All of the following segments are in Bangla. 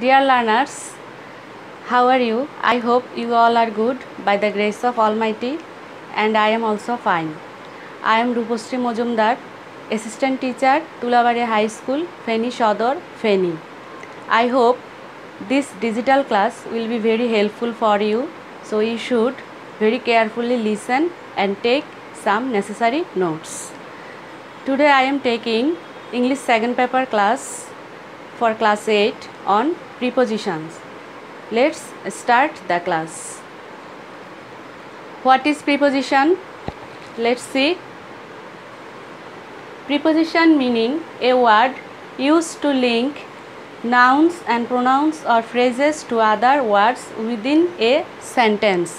Dear learners, how are you? I hope you all are good by the grace of Almighty, and I am also fine. I am Rupasri Mojumdar, Assistant Teacher, Tulabari High School, Feni Sodor, Feni. I hope this digital class will be very helpful for you, so you should very carefully listen and take some necessary notes. Today I am taking English second paper class for class 8 on prepositions. Let's start the class. What is preposition? Let's see. Preposition meaning a word used to link nouns and pronouns or phrases to other words within a sentence.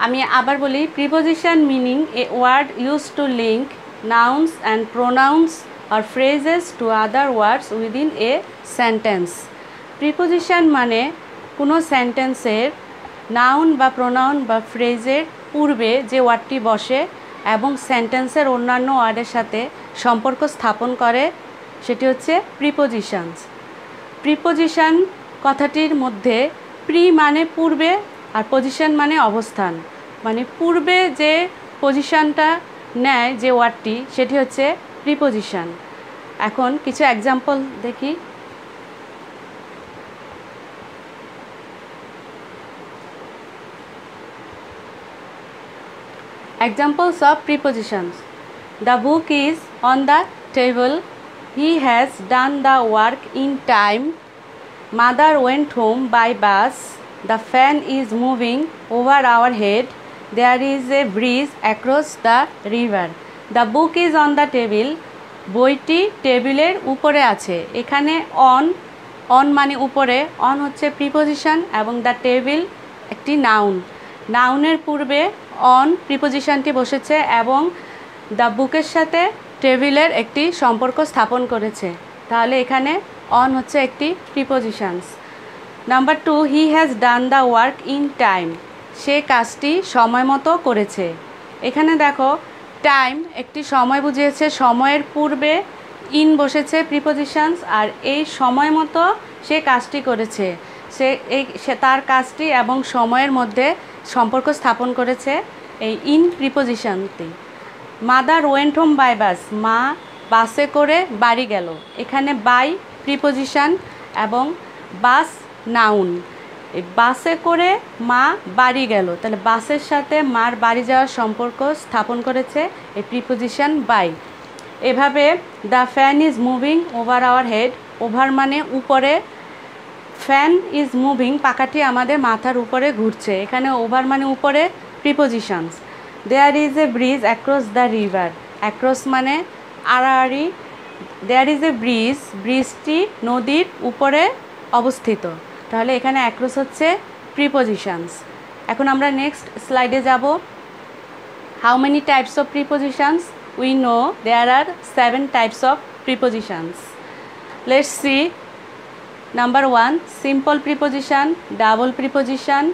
আমি আবার বলি, preposition meaning a word used to link nouns and pronouns or phrases to other words within a sentence. Preposition মানে কোনো সেন্টেন্সের নাউন বা প্রোনাউন বা ফ্রেজের পূর্বে যে ওয়ার্ডটি বসে এবং সেন্টেন্সের অন্যান্য ওয়ার্ডের সাথে সম্পর্ক স্থাপন করে সেটি হচ্ছে প্রিপোজিশনস। প্রিপোজিশন কথাটির মধ্যে প্রি মানে পূর্বে আর পজিশন মানে অবস্থান, মানে পূর্বে যে পজিশনটা নেয় যে ওয়ার্ডটি সেটি হচ্ছে প্রিপোজিশন। এখন কিছু এক্সাম্পল দেখি। Examples of prepositions. The book is on the table. He has done the work in time. Mother went home by bus. The fan is moving over our head. There is a breeze across the river. The book is on the table. বইটি টেবিলের উপরে আছে। এখানে অন মানে উপরে, অন হচ্ছে প্রিপোজিশন এবং দ্য টেবিল একটি নাউন। নাউনের পূর্বে অন প্রিপোজিশনটি বসেছে এবং দ্য বুকের সাথে টেবিলের একটি সম্পর্ক স্থাপন করেছে, তাহলে এখানে অন হচ্ছে একটি prepositions. Number 2, he has done the work in time. সে কাজটি সময় মতো করেছে। এখানে দেখো টাইম একটি সময় বুঝিয়েছে, সময়ের পূর্বে ইন বসেছে প্রিপোজিশনস, আর এই সময় মতো সে কাজটি করেছে। সে তার কাজটি এবং সময়ের মধ্যে সম্পর্ক স্থাপন করেছে এই ইন প্রিপোজিশনটি। Mother went home by bus. মা বাসে করে বাড়ি গেল। এখানে বাই প্রিপোজিশন এবং বাস নাউন। এই বাসে করে মা বাড়ি গেল, তাহলে বাসের সাথে মার বাড়ি যাওয়ার সম্পর্ক স্থাপন করেছে এই প্রিপোজিশন বাই। এভাবে the fan is moving over our head. Over মানে উপরে, ফ্যান ইজ মুভিং পাখাটি আমাদের মাথার উপরে ঘুরছে। এখানে ওভার মানে উপরে prepositions. There is a bridge across the river. Across মানে আড়াআড়ি। দেয়ার ইজ এ ব্রিজ, ব্রিজটি নদীর উপরে অবস্থিত, তাহলে এখানে অ্যাক্রস হচ্ছে প্রিপোজিশনস। এখন আমরা নেক্সট স্লাইডে যাব। How many types of prepositions? We know there are 7 types of prepositions. Let's see. Number 1, simple preposition, double preposition,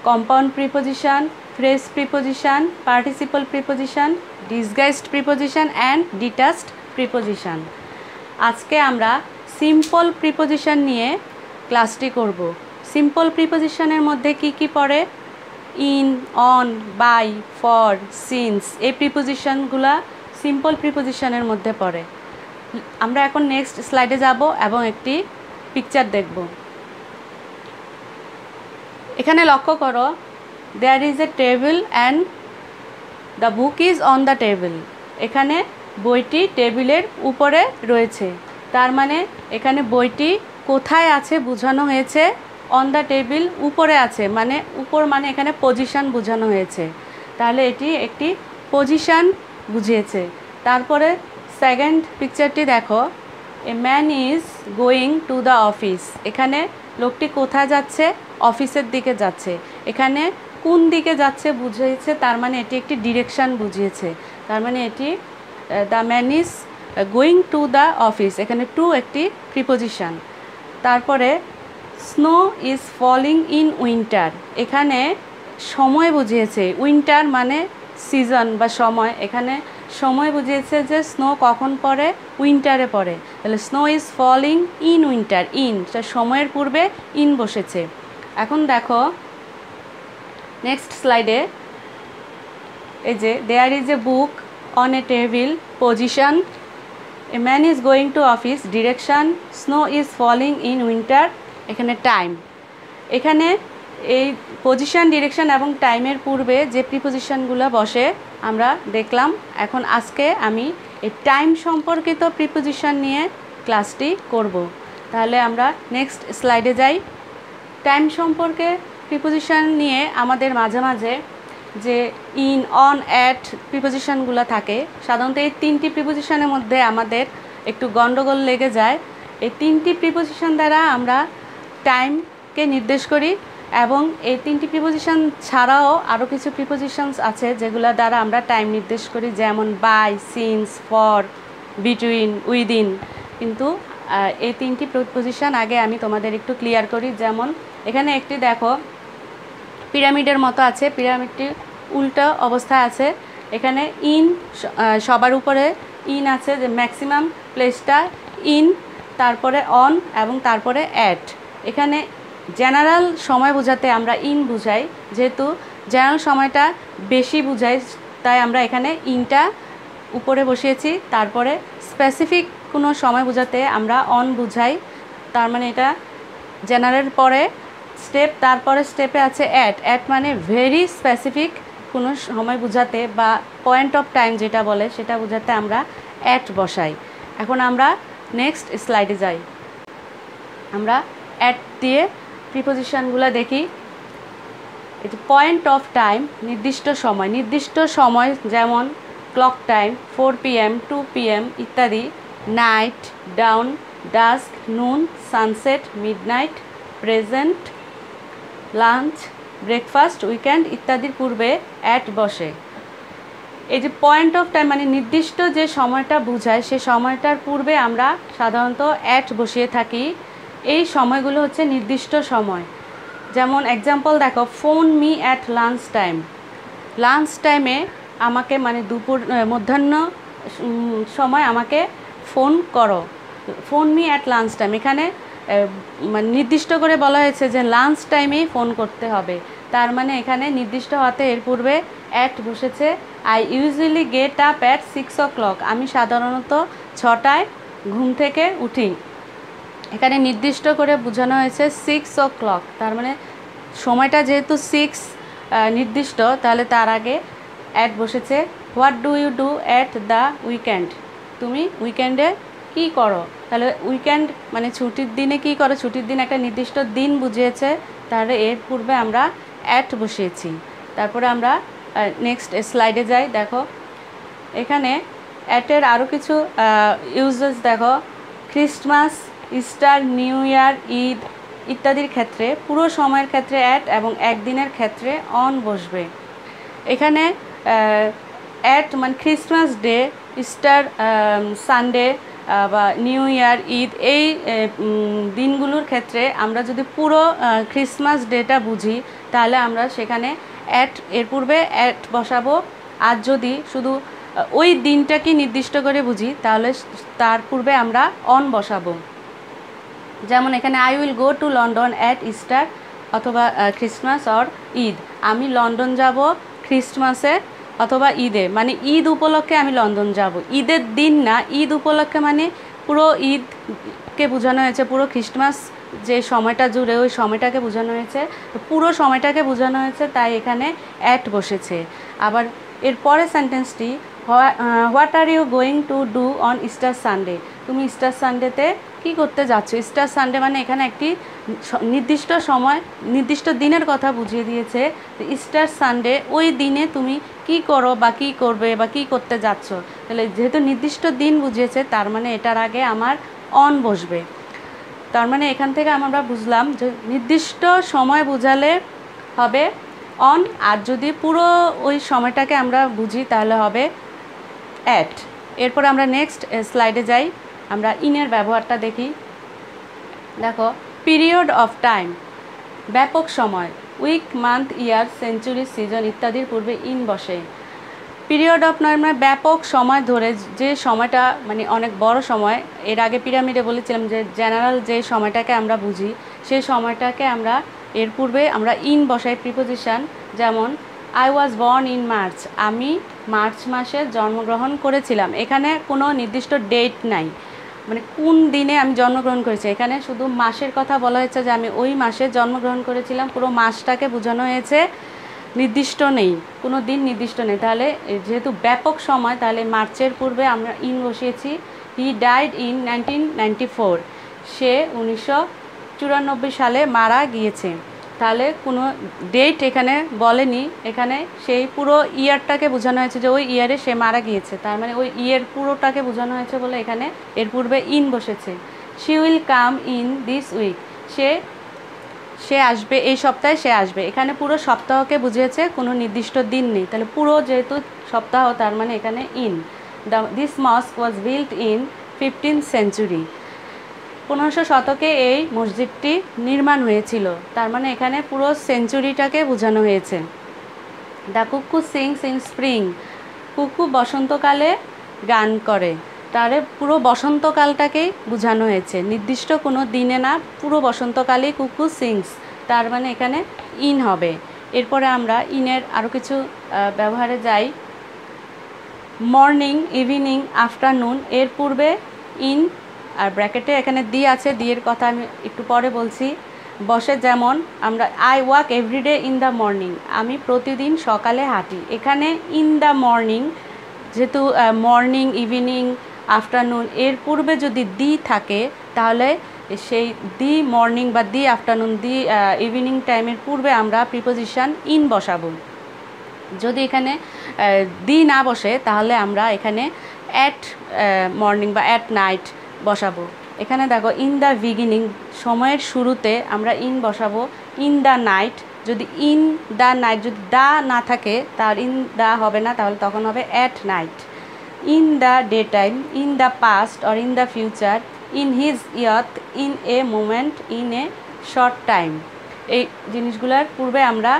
compound preposition, phrase preposition, participle preposition, disguised preposition and detached preposition. আজকে আমরা সিম্পল প্রিপোজিশন নিয়ে ক্লাসটি করব। সিম্পল প্রিপোজিশনের মধ্যে কি কি পড়ে? In, on, by, for, since, এই প্রিপোজিশনগুলো সিম্পল প্রিপোজিশনের মধ্যে পড়ে। আমরা এখন নেক্সট স্লাইডে যাব এবং একটি পিকচার দেখব। এখানে লক্ষ্য করো, there is a table and the book is on the table. এখানে বইটি টেবিলের উপরে রয়েছে, তার মানে এখানে বইটি কোথায় আছে বোঝানো হয়েছে। অন দ্য টেবিল উপরে আছে, মানে উপর মানে এখানে পজিশন বোঝানো হয়েছে, তাহলে এটি একটি পজিশন বুঝিয়েছে। তারপরে সেকেন্ড পিকচারটি দেখো, এ man is going to the office. এখানে লোকটি কোথায় যাচ্ছে? অফিসের দিকে যাচ্ছে। এখানে কোন দিকে যাচ্ছে বুঝিয়েছে, তার মানে এটি একটি ডিরেকশান বুঝিয়েছে, তার মানে এটি the man is going to the office. এখানে টু একটি প্রিপোজিশন। তারপরে snow is falling in winter. এখানে সময় বুঝিয়েছে। উইন্টার মানে সিজন বা সময়, এখানে সময় বুঝিয়েছে যে স্নো কখন পড়ে, উইন্টারে পড়ে। তাহলে snow is falling in winter, in সময়ের পূর্বে ইন বসেছে। এখন দেখো নেক্সট স্লাইডে, এই যে there is a book on a table, position, a man is going to office, direction, snow is falling in winter, এখানে টাইম। এখানে এই পজিশন, ডিরেকশন এবং টাইমের পূর্বে যে প্রিপোজিশনগুলো বসে আমরা দেখলাম। এখন আজকে আমি এই টাইম সম্পর্কিত প্রিপোজিশন নিয়ে ক্লাসটি করব। তাহলে আমরা নেক্সট স্লাইডে যাই। টাইম সম্পর্কে প্রিপোজিশন নিয়ে আমাদের মাঝে মাঝে যে ইন, অন, অ্যাট প্রিপোজিশনগুলো থাকে, সাধারণত এই তিনটি প্রিপোজিশনের মধ্যে আমাদের একটু গণ্ডগোল লেগে যায়। এই তিনটি প্রিপোজিশন দ্বারা আমরা টাইমকে নির্দেশ করি, এবং এই তিনটি প্রিপোজিশন ছাড়াও আরও কিছু প্রিপোজিশনস আছে যেগুলো দ্বারা আমরা টাইম নির্দেশ করি, যেমন by, since, for, between, within. কিন্তু এই তিনটি প্রিপোজিশন আগে আমি তোমাদের একটু ক্লিয়ার করি। যেমন এখানে একটি দেখো পিরামিডের মতো আছে, পিরামিডটি উল্টো অবস্থায় আছে। এখানে ইন, সবার উপরে ইন আছে, যে ম্যাক্সিমাম প্লেসটা ইন, তারপরে অন এবং তারপরে অ্যাট। এখানে জেনারেল সময় বোঝাতে আমরা ইন বুঝাই, যেহেতু জেনারেল সময়টা বেশি বুঝাই তাই আমরা এখানে ইনটা উপরে বসিয়েছি। তারপরে স্পেসিফিক কোনো সময় বোঝাতে আমরা অন বুঝাই, তার মানে এটা জেনারেল পরে স্টেপ, তারপরে স্টেপে আছে অ্যাট। অ্যাট মানে ভেরি স্পেসিফিক কোনো সময় বোঝাতে বা পয়েন্ট অফ টাইম যেটা বলে সেটা বোঝাতে আমরা অ্যাট বসাই। এখন আমরা নেক্সট স্লাইডে যাই। আমরা অ্যাট দিয়ে প্রিপোজিশনগুলো দেখি। এটা পয়েন্ট অফ টাইম, নির্দিষ্ট সময়, নির্দিষ্ট সময় যেমন ক্লক টাইম, 4 PM, 2 PM ইত্যাদি। নাইট, ডাউন, ডাস্ক, নুন, sunset, midnight, present, lunch, breakfast, weekend ইত্যাদির পূর্বে অ্যাট বসে। এই যে পয়েন্ট অফ টাইম মানে নির্দিষ্ট যে সময়টা বোঝায়, সে সময়টার পূর্বে আমরা সাধারণত অ্যাট বসিয়ে থাকি। এই সময়গুলো হচ্ছে নির্দিষ্ট সময়। যেমন এক্সাম্পল দেখো, phone me at lunch time. Lunch টাইমে আমাকে মানে দুপুর মধ্যাহ্ন সময় আমাকে ফোন করো। Phone me at lunch time, এখানে মানে নির্দিষ্ট করে বলা হয়েছে যে লাঞ্চ টাইমেই ফোন করতে হবে। তার মানে এখানে নির্দিষ্ট হতে এর পূর্বে অ্যাট বসেছে। I usually get up at 6 o'clock, আমি সাধারণত 6টায় ঘুম থেকে উঠি। এখানে নির্দিষ্ট করে বোঝানো হয়েছে 6 o'clock, তার মানে সময়টা যেহেতু 6 নির্দিষ্ট, তাহলে তার আগে অ্যাট বসেছে। What do you do at the weekend, তুমি উইকেন্ডে কী করো। তাহলে উইকেন্ড মানে ছুটির দিনে কী করো, ছুটির দিন একটা নির্দিষ্ট দিন বুঝিয়েছে, তাহলে এর পূর্বে আমরা অ্যাট বসিয়েছি। তারপরে আমরা নেক্সট স্লাইডে যাই। দেখো এখানে অ্যাটের আরও কিছু ইউজেস দেখো। Christmas, Easter, new year, Eid ইত্যাদির ক্ষেত্রে পুরো সময়ের ক্ষেত্রে অ্যাট এবং একদিনের ক্ষেত্রে অন বসবে। এখানে অ্যাট মানে ক্রিসমাস ডে, ইস্টার সানডে বা নিউ ইয়ার, ঈদ এই দিনগুলোর ক্ষেত্রে আমরা যদি পুরো ক্রিসমাস ডেটা বুঝি তাহলে আমরা সেখানে অ্যাট এর পূর্বে অ্যাট বসাবো। আর যদি শুধু ওই দিনটাকে নির্দিষ্ট করে বুঝি তাহলে তার পূর্বে আমরা অন বসাবো। যেমন এখানে I will go to London at Easter, অথবা ক্রিসমাস অর ঈদ, আমি লন্ডন যাব ক্রিসমাসে অথবা ঈদে, মানে ঈদ উপলক্ষে আমি লন্ডন যাব। ঈদের দিন না, ঈদ উপলক্ষে মানে পুরো ঈদকে বোঝানো হয়েছে, পুরো ক্রিসমাস যে সময়টা জুড়ে ওই সময়টাকে বোঝানো হয়েছে, তো পুরো সময়টাকে বোঝানো হয়েছে, তাই এখানে অ্যাট বসেছে। আবার এর পরের সেন্টেন্সটি, what are you going to do on Easter Sunday, তুমি ইস্টার সানডেতে কী করতে যাচ্ছ। ইস্টার সানডে মানে এখানে একটি নির্দিষ্ট সময়, নির্দিষ্ট দিনের কথা বুঝিয়ে দিয়েছে। ইস্টার সানডে ওই দিনে তুমি কি করো বা কী করবে বা কী করতে যাচ্ছ। তাহলে যেহেতু নির্দিষ্ট দিন বুঝিয়েছে, তার মানে এটার আগে আমার অন বসবে। তার মানে এখান থেকে আমরা বুঝলাম যে নির্দিষ্ট সময় বোঝালে হবে অন, আর যদি পুরো ওই সময়টাকে আমরা বুঝি তাহলে হবে অ্যাট। এরপর আমরা নেক্সট স্লাইডে যাই, আমরা ইনের ব্যবহারটা দেখি। দেখো পিরিয়ড অফ টাইম, ব্যাপক সময়, উইক, মান্থ, ইয়ার, সেঞ্চুরি, সিজন ইত্যাদির পূর্বে ইন বসে। পিরিয়ড অফ নয় মানে ব্যাপক সময় ধরে যে সময়টা মানে অনেক বড় সময়। এর আগে পিরামিডে বলেছিলাম যে জেনারেল যে সময়টাকে আমরা বুঝি সেই সময়টাকে আমরা এর পূর্বে আমরা ইন বসাই প্রিপোজিশন। যেমন I was born in March, আমি মার্চ মাসে জন্মগ্রহণ করেছিলাম। এখানে কোনো নির্দিষ্ট ডেট নাই, মানে কোন দিনে আমি জন্মগ্রহণ করেছি, এখানে শুধু মাসের কথা বলা হয়েছে যে আমি ওই মাসে জন্মগ্রহণ করেছিলাম। পুরো মাসটাকে বোঝানো হয়েছে, নির্দিষ্ট নেই, কোনো দিন নির্দিষ্ট নেই। তাহলে যেহেতু ব্যাপক সময়, তাহলে মার্চের পূর্বে আমরা ইন বসিয়েছি। হি ডাইড ইন 1994, সে 1994 সালে মারা গিয়েছে। তাহলে কোনো ডেট এখানে বলেনি, এখানে সেই পুরো ইয়ারটাকে বোঝানো হয়েছে যে ওই ইয়ারে সে মারা গিয়েছে। তার মানে ওই ইয়ার পুরোটাকে বোঝানো হয়েছে বলে এখানে এর পূর্বে ইন বসেছে। She will come in this week, সে আসবে, এই সপ্তাহে সে আসবে। এখানে পুরো সপ্তাহকে বুঝিয়েছে, কোনো নির্দিষ্ট দিন নেই। তাহলে পুরো যেহেতু সপ্তাহ, তার মানে এখানে in. This mosque was built in 15th century, 1500 শতকে এই মসজিদটি নির্মাণ হয়েছিল। তার মানে এখানে পুরো সেঞ্চুরিটাকে বোঝানো হয়েছে। দ্য কুকু সিংস ইন স্প্রিং, কুকু বসন্তকালে গান করে। তারে পুরো বসন্তকালটাকেই বোঝানো হয়েছে, নির্দিষ্ট কোনো দিনে না, পুরো বসন্তকালেই কুকু সিংস। তার মানে এখানে ইন হবে। এরপরে আমরা ইনের আরও কিছু ব্যবহারে যাই। মর্নিং, ইভিনিং, আফটারনুন, এর পূর্বে ইন আর ব্র্যাকেটে এখানে দি আছে, দিয়ের কথা আমি একটু পরে বলছি। বসে যেমন আমরা I walk everyday in the morning, আমি প্রতিদিন সকালে হাঁটি। এখানে ইন দ্য মর্নিং, যেহেতু মর্নিং, ইভিনিং, আফটারনুন এর পূর্বে যদি দি থাকে, তাহলে সেই দি মর্নিং বা দি আফটারনুন, দি ইভিনিং টাইমের পূর্বে আমরা প্রিপোজিশন ইন বসাবো। যদি এখানে দি না বসে, তাহলে আমরা এখানে অ্যাট মর্নিং বা অ্যাট নাইট বসাবো। এখানে দেখো ইন দ্য বিগিনিং, সময়ের শুরুতে আমরা ইন বসাবো। ইন দ্য নাইট, যদি ইন দ্য নাইট যদি দা না থাকে, তার ইন দা হবে না, তাহলে তখন হবে at night. In the day time, in the past or in the future, in his youth, in a moment, in a short time, এই জিনিসগুলোর পূর্বে আমরা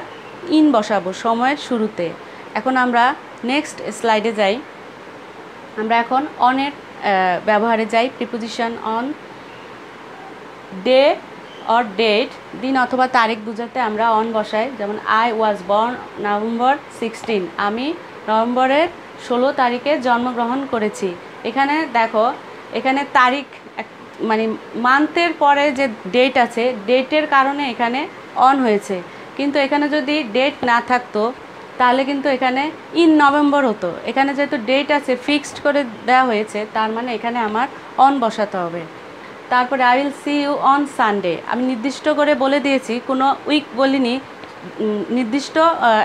ইন বসাবো সময়ের শুরুতে। এখন আমরা নেক্সট স্লাইডে যাই। আমরা এখন অনের ব্যবহারে যাই। Preposition on, day or date, দিন অথবা তারিখ বোঝাতে আমরা অন বসাই। যেমন আই ওয়াজ বর্ন নভেম্বর 16, আমি নভেম্বরের 16 তারিখে জন্মগ্রহণ করেছি। এখানে দেখো, এখানে তারিখ মানে মান্থের পরে যে ডেট আছে, ডেটের কারণে এখানে অন হয়েছে। কিন্তু এখানে যদি ডেট না থাকতো, তাহলে কিন্তু এখানে ইন নভেম্বর হতো। এখানে যেহেতু ডেট আছে, ফিক্সড করে দেওয়া হয়েছে, তার মানে এখানে আমার অন বসাতে হবে। তারপরে I will see you on Sunday, আমি নির্দিষ্ট করে বলে দিয়েছি, কোনো উইক বলিনি, নির্দিষ্ট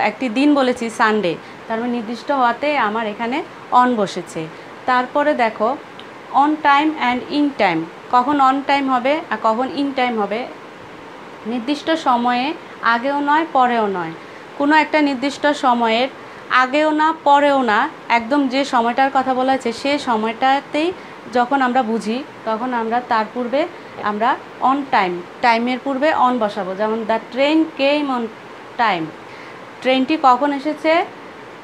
একটি দিন বলেছি সানডে। তার মানে নির্দিষ্ট হওয়াতে আমার এখানে অন বসেছে। তারপরে দেখো on time and in time, কখন অন টাইম হবে আর কখন ইন টাইম হবে। নির্দিষ্ট সময়ে আগেও নয় পরেও নয়, কোনো একটা নির্দিষ্ট সময়ের আগেও না পরেও না, একদম যে সময়টার কথা বলা হয়েছে সে সময়টাতেই যখন আমরা বুঝি, তখন আমরা তার পূর্বে আমরা অন টাইম, টাইমের পূর্বে অন বসাবো। যেমন the train came on time, ট্রেনটি কখন এসেছে,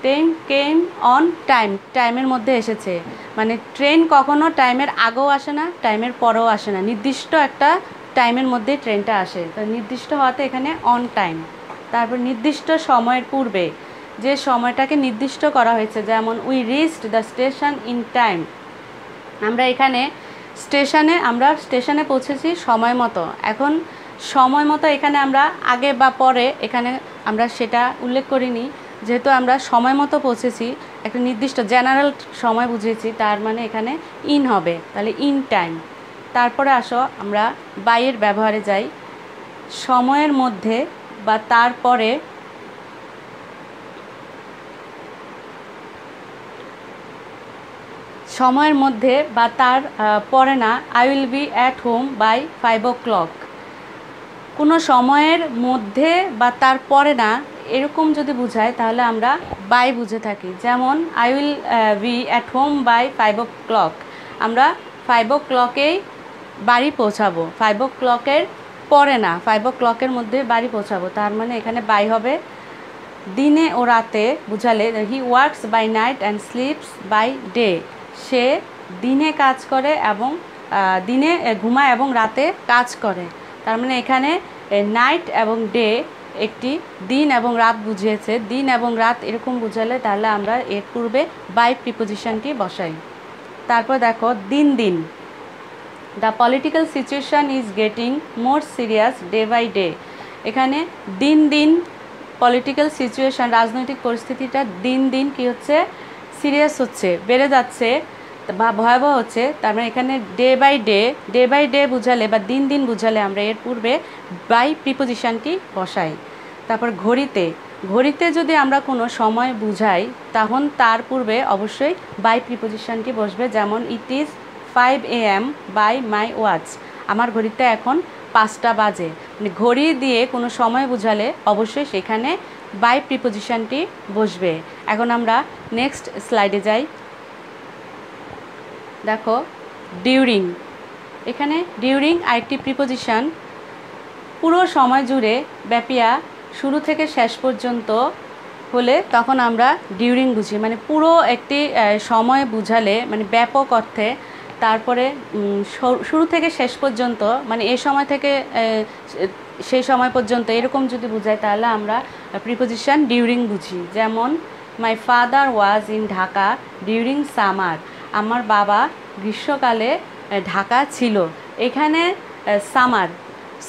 ট্রেন কেম অন টাইম, টাইমের মধ্যে এসেছে। মানে ট্রেন কখনো টাইমের আগেও আসে না, টাইমের পরেও আসে না, নির্দিষ্ট একটা টাইমের মধ্যে ট্রেনটা আসে। তো নির্দিষ্ট হওয়াতে এখানে অন টাইম। তারপর নির্দিষ্ট সময়ের পূর্বে যে সময়টাকে নির্দিষ্ট করা হয়েছে, যেমন we reached the station in time, আমরা এখানে স্টেশনে পৌঁছেছি সময় মতো। এখন সময় মতো এখানে আমরা আগে বা পরে, এখানে আমরা সেটা উল্লেখ করিনি। যেহেতু আমরা সময় মতো পৌঁছেছি, একটা নির্দিষ্ট জেনারেল সময় বুঝিয়েছি, তার মানে এখানে ইন হবে, তাহলে ইন টাইম। তারপরে আসো আমরা বাইয়ের ব্যবহারে যাই। সময়ের মধ্যে বা তারপরে, সময়ের মধ্যে বা তার পরে না, I will be at home by 5 o'clock, কোনো সময়ের মধ্যে বা তার পরে না, এরকম যদি বোঝায় তাহলে আমরা বাই বুঝে থাকি। যেমন I will be at home by 5 o'clock, আমরা 5 o'clock-এই বাড়ি পৌঁছাবো, 5 o'clock-এর পরে না, 5 o'clock-এর মধ্যে বাড়ি পৌঁছাবো। তার মানে এখানে বাই হবে। দিনে ও রাতে বুঝালে he works by night and sleeps by day, সে দিনে কাজ করে এবং দিনে ঘুমায় এবং রাতে কাজ করে। তার মানে এখানে নাইট এবং ডে একটি দিন এবং রাত বুঝিয়েছে। দিন এবং রাত এরকম বুঝালে তাহলে আমরা এর পূর্বে বাই প্রিপোজিশনটি বসাই। তারপর দেখো দিন দিন, the political situation is getting more serious day by day. এখানে দিন দিন পলিটিক্যাল সিচুয়েশান, রাজনৈতিক পরিস্থিতিটা দিন দিন কী হচ্ছে, সিরিয়াস হচ্ছে, বেড়ে যাচ্ছে বা ভয়াবহ হচ্ছে। তার মানে এখানে ডে বাই ডে বুঝালে বা দিন দিন বুঝালে আমরা এর পূর্বে বাই প্রিপোজিশনটি বসাই। তারপর ঘড়িতে, ঘড়িতে যদি আমরা কোনো সময় বুঝাই তখন তার পূর্বে অবশ্যই বাই প্রিপোজিশনটি বসবে। যেমন it is 5 AM by my watch, আমার ঘড়িতে এখন 5টা বাজে। মানে ঘড়ি দিয়ে কোনো সময় বুঝালে অবশ্যই সেখানে বাই প্রিপোজিশনটি বসবে। এখন আমরা নেক্সট স্লাইডে যাই। দেখো ডিউরিং, এখানে ডিউরিং আরেকটি প্রিপোজিশন। পুরো সময় জুড়ে ব্যাপিয়া শুরু থেকে শেষ পর্যন্ত হলে তখন আমরা ডিউরিং বুঝি, মানে পুরো একটি সময় বুঝালে মানে ব্যাপক অর্থে। তারপরে শুরু থেকে শেষ পর্যন্ত মানে এই সময় থেকে সেই সময় পর্যন্ত এরকম যদি বুঝাই তাহলে আমরা প্রিপোজিশন ডিউরিং বুঝি। যেমন my father was in Dhaka during summer, আমার বাবা গ্রীষ্মকালে ঢাকা ছিল। এখানে সামার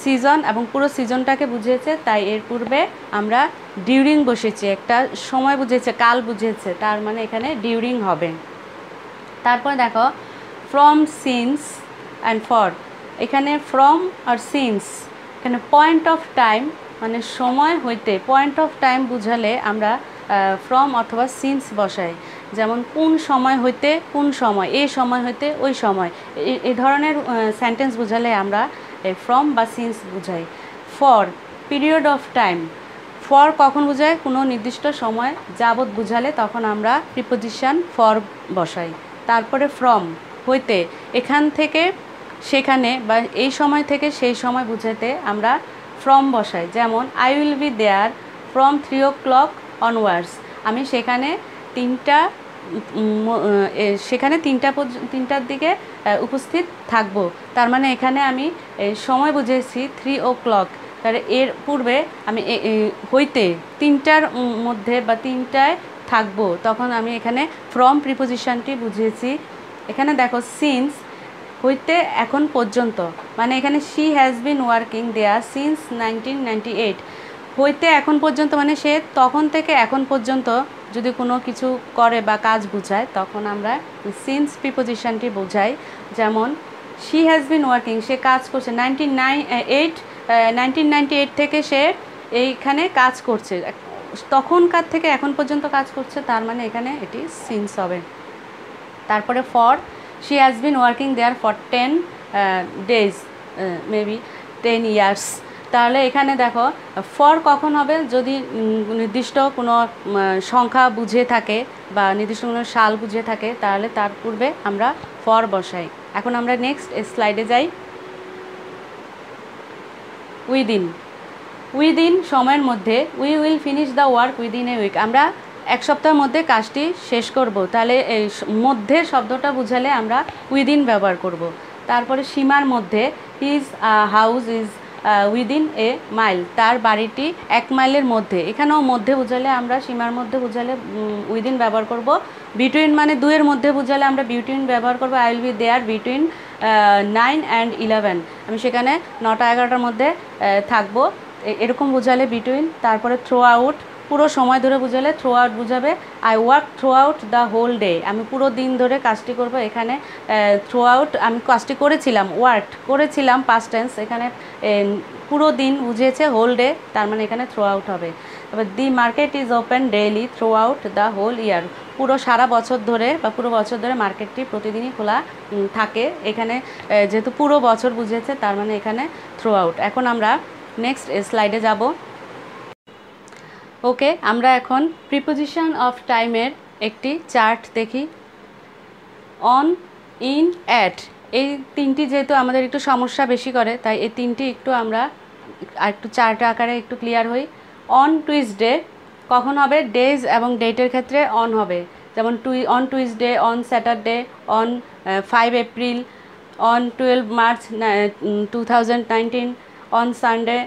সিজন এবং পুরো সিজনটাকে বুঝিয়েছে, তাই এর পূর্বে আমরা ডিউরিং বসেছি, একটা সময় বুঝিয়েছে, কাল বুঝিয়েছে, তার মানে এখানে ডিউরিং হবে। তারপর দেখো ফ্রম, সিন্স অ্যান্ড ফর, এখানে ফ্রম আর সিন্স, এখানে পয়েন্ট অফ টাইম মানে সময় হইতে, পয়েন্ট অফ টাইম বুঝালে আমরা ফ্রম অথবা সিন্স বসাই। যেমন কোন সময় হইতে কোন সময়, এই সময় হইতে ওই সময়, এই ধরনের সেন্টেন্স বুঝালে আমরা ফ্রম বা সিন্স বুঝাই। For period of time, for কখন বোঝায়, কোনো নির্দিষ্ট সময় যাবত বুঝালে তখন আমরা প্রিপোজিশন ফর বসাই। তারপরে ফ্রম হইতে, এখান থেকে সেখানে বা এই সময় থেকে সেই সময় বুঝাতে আমরা ফ্রম বসাই। যেমন I will be there from 3 o'clock onwards, আমি সেখানে তিনটার দিকে উপস্থিত থাকবো। তার মানে এখানে আমি সময় বুঝেছি 3 o'clock, তাহলে এর পূর্বে আমি হইতে 3টার মধ্যে বা 3টায় থাকবো, তখন আমি এখানে ফ্রম প্রিপোজিশনটি বুঝিয়েছি। এখানে দেখো সিন্স হইতে এখন পর্যন্ত, মানে এখানে she has been working there since 1998, হইতে এখন পর্যন্ত মানে সে তখন থেকে এখন পর্যন্ত যদি কোনো কিছু করে বা কাজ বোঝায় তখন আমরা সিন্স প্রিপোজিশনটি বোঝাই। যেমন শি হ্যাজ বিন ওয়ার্কিং, সে কাজ করছে 1998 থেকে সে এইখানে কাজ করছে, তখনকার থেকে এখন পর্যন্ত কাজ করছে, তার মানে এখানে এটি সিন্স হবে। তারপরে for, she has been working there for 10 days maybe 10 years, তাহলে এখানে দেখো ফর কখন হবে, যদি নির্দিষ্ট কোনো সংখ্যা বুঝিয়ে থাকে বা নির্দিষ্ট কোনো সাল বুঝিয়ে থাকে তাহলে তার পূর্বে আমরা ফর বসাই। এখন আমরা নেক্সট স্লাইডে যাই। উইদিন সময়ের মধ্যে, we will finish the work within a week, আমরা এক সপ্তাহের মধ্যে কাজটি শেষ করব, তাহলে এই মধ্যে শব্দটা বুঝালে আমরা উইদিন ব্যবহার করব। তারপরে সীমার মধ্যে, his house is within a mile, তার বাড়িটি 1 মাইলের মধ্যে, এখানেও মধ্যে বুঝালে আমরা সীমার মধ্যে বুঝালে উইদিন ব্যবহার করব। বিটুইন মানে 2-এর মধ্যে বুঝালে আমরা বিটুইন ব্যবহার করব। I will be there between 9 and 11, আমি সেখানে 9টা-11টার মধ্যে থাকবো, এরকম বুঝালে বিটুইন। তারপরে থ্রু আউট, পুরো সময় ধরে বুঝালে থ্রু আউট বুঝাবে। I work throughout the whole day, আমি পুরো দিন ধরে কাজটি করব, এখানে থ্রু আউট আমি কাজটি করেছিলাম, ওয়ার্ক করেছিলাম পাস্ট টেন্স, এখানে পুরো দিন বুঝিয়েছে হোল ডে, তার মানে এখানে থ্রু আউট হবে। তারপর the market is open daily throughout the whole year, পুরো সারা বছর ধরে বা পুরো বছর ধরে মার্কেটটি প্রতিদিনই খোলা থাকে, এখানে যেহেতু পুরো বছর বুঝিয়েছে তার মানে এখানে থ্রু আউট। এখন আমরা নেক্সট স্লাইডে যাব। ওকে, আমরা এখন প্রিপোজিশন অফ টাইমের একটি চার্ট দেখি। অন, ইন, অ্যাট, এই তিনটি যেহেতু আমাদের একটু সমস্যা বেশি করে তাই এই তিনটি একটু আমরা একটু চার্ট আকারে একটু ক্লিয়ার হই। অন টুইসডে কখন হবে? ডেজ এবং ডেটের ক্ষেত্রে অন হবে, যেমন on Tuesday, on Saturday, on 5 April, on 12 March 2019, on Sunday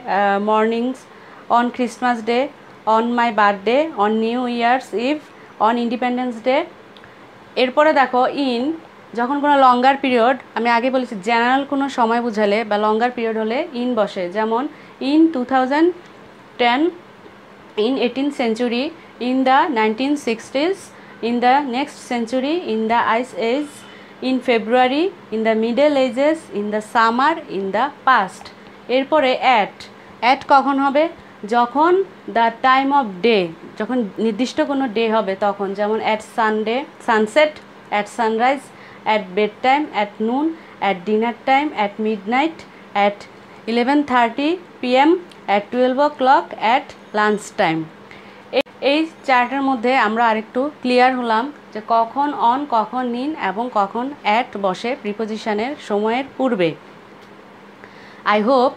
mornings, on Christmas Day, on my birthday, on New Year's Eve, on Independence Day. এরপরে দেখো ইন, যখন কোনো লঙ্গার পিরিয়ড, আমি আগে বলেছি জেনারেল কোনো সময় বুঝালে বা লঙ্গার পিরিয়ড হলে ইন বসে, যেমন in 2010, in 18th century, in the 1960s, in the next century, in the ice age, in February, in the middle ages, in the summer, in the past। এরপরে at কখন হবে? যখন দ্য টাইম অফ ডে, যখন নির্দিষ্ট কোনো ডে হবে তখন, যেমন at Sunday sunset, at sunrise, at bed time, at নুন, at dinner time, at midnight, at 11:30 PM, at 12 o'clock, at lunch time. এই চার্টের মধ্যে আমরা আরেকটু ক্লিয়ার হলাম যে কখন অন, কখন নিন এবং কখন অ্যাট বসে প্রিপোজিশনের সময়ের পূর্বে। I hope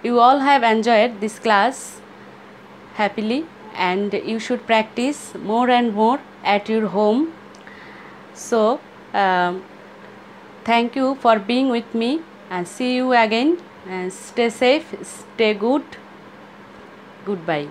you all have enjoyed this class happily, and you should practice more and more at your home. So thank you for being with me, and see you again, and stay safe, stay good. Goodbye.